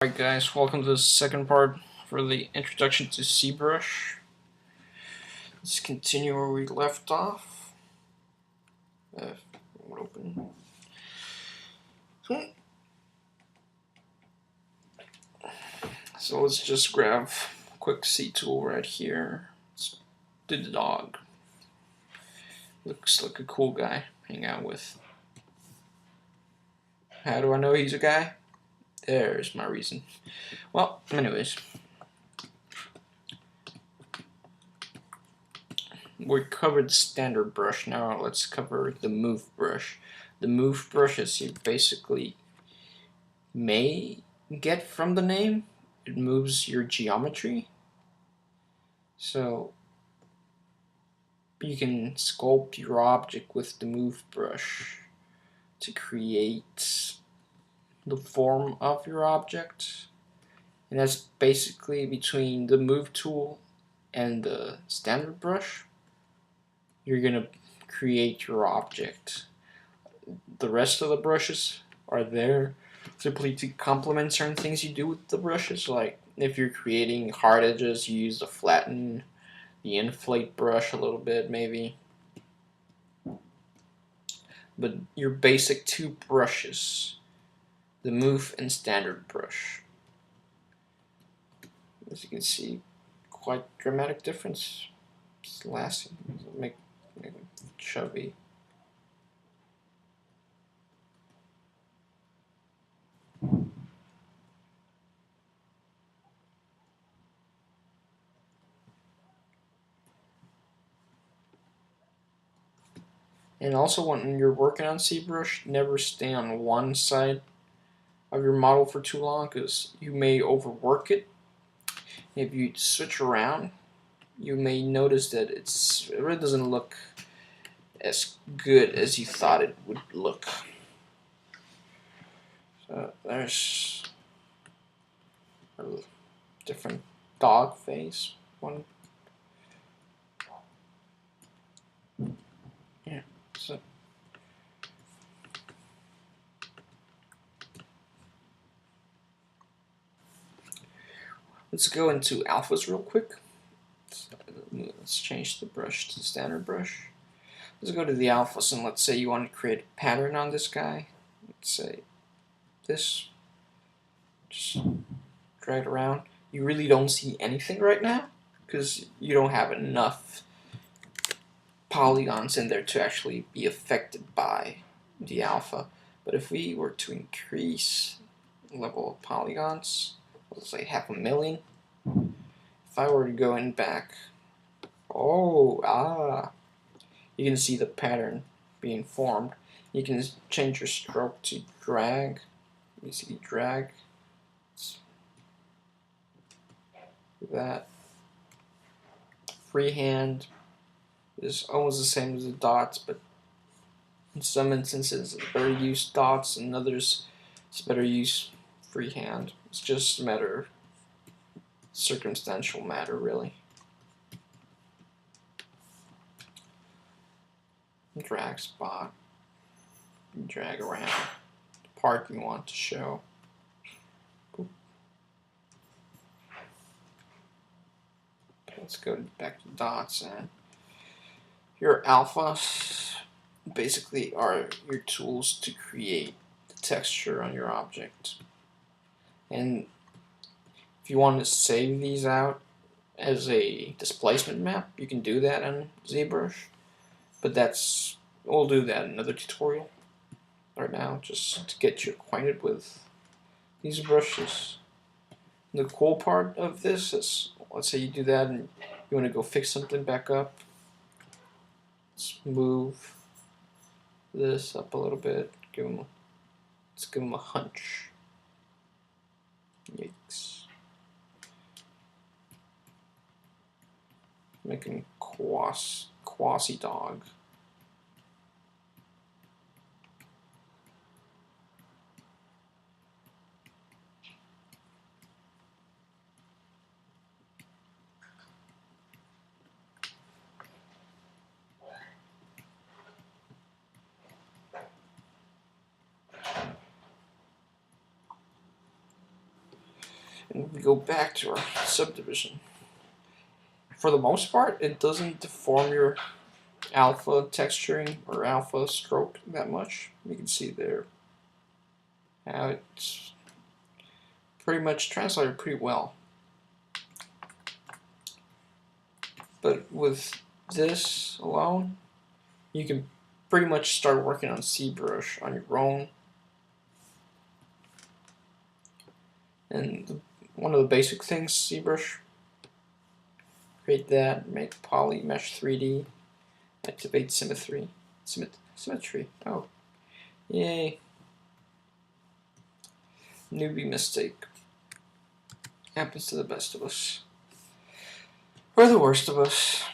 Alright guys, welcome to the second part for the introduction to ZBrush. Let's continue where we left off. Open. So let's just grab a quick C tool right here. Let's do the dog. Looks like a cool guy to hang out with. How do I know he's a guy? There's my reason. Well, anyways. We covered the standard brush. Now let's cover the move brush. The move brush, as you basically may get from the name, it moves your geometry. So you can sculpt your object with the move brush to create the form of your object. And that's basically between the move tool and the standard brush. You're gonna create your object. The rest of the brushes are there simply to complement certain things you do with the brushes. Like if you're creating hard edges, you use the flatten, the inflate brush a little bit maybe. But your basic two brushes, the move and standard brush. As you can see, quite dramatic difference. It's lasting. Make it chubby. And also when you're working on ZBrush, never stay on one side of your model for too long because you may overwork it. If you switch around, you may notice that it really doesn't look as good as you thought it would look. So there's a different dog face. One. Yeah. So. Let's go into alphas real quick. Let's change the brush to the standard brush. Let's go to the alphas and let's say you want to create a pattern on this guy. Let's say this. Just drag it around. You really don't see anything right now because you don't have enough polygons in there to actually be affected by the alpha. But if we were to increase the level of polygons, let's say 500,000. If I were to go in back, you can see the pattern being formed. You can change your stroke to drag. You see drag. That freehand is almost the same as the dots, but in some instances it's better to use dots, and others it's better to use freehand. It's just a matter of circumstantial matter, really. Drag spot, drag around the part you want to show. Boop. Let's go back to dots, and your alphas basically are your tools to create the texture on your object. And if you want to save these out as a displacement map, you can do that in ZBrush. But we'll do that in another tutorial right now, just to get you acquainted with these brushes. The cool part of this is, let's say you do that and you want to go fix something back up. Let's move this up a little bit. Let's give him a hunch. Yikes. Making quasi dog. And we go back to our subdivision. For the most part, it doesn't deform your alpha texturing or alpha stroke that much. You can see there how it's pretty much translated pretty well. But with this alone, you can pretty much start working on ZBrush on your own. And one of the basic things, ZBrush, create that, make poly mesh 3D, activate symmetry. Symmetry. Oh, yay! Newbie mistake. Happens to the best of us, or the worst of us,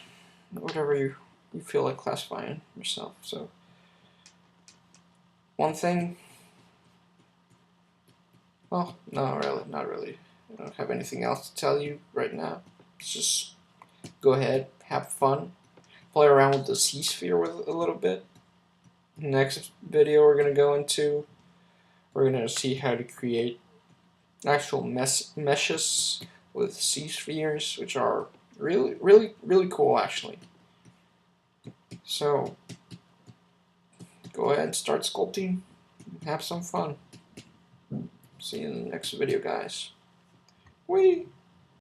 whatever you feel like classifying yourself. So, one thing. Well, no, really, not really. I don't have anything else to tell you right now. Just go ahead, have fun, play around with the C-sphere with a little bit. Next video we're gonna see how to create actual meshes with C-spheres, which are really cool actually. So go ahead and start sculpting, have some fun. See you in the next video, guys. Whee!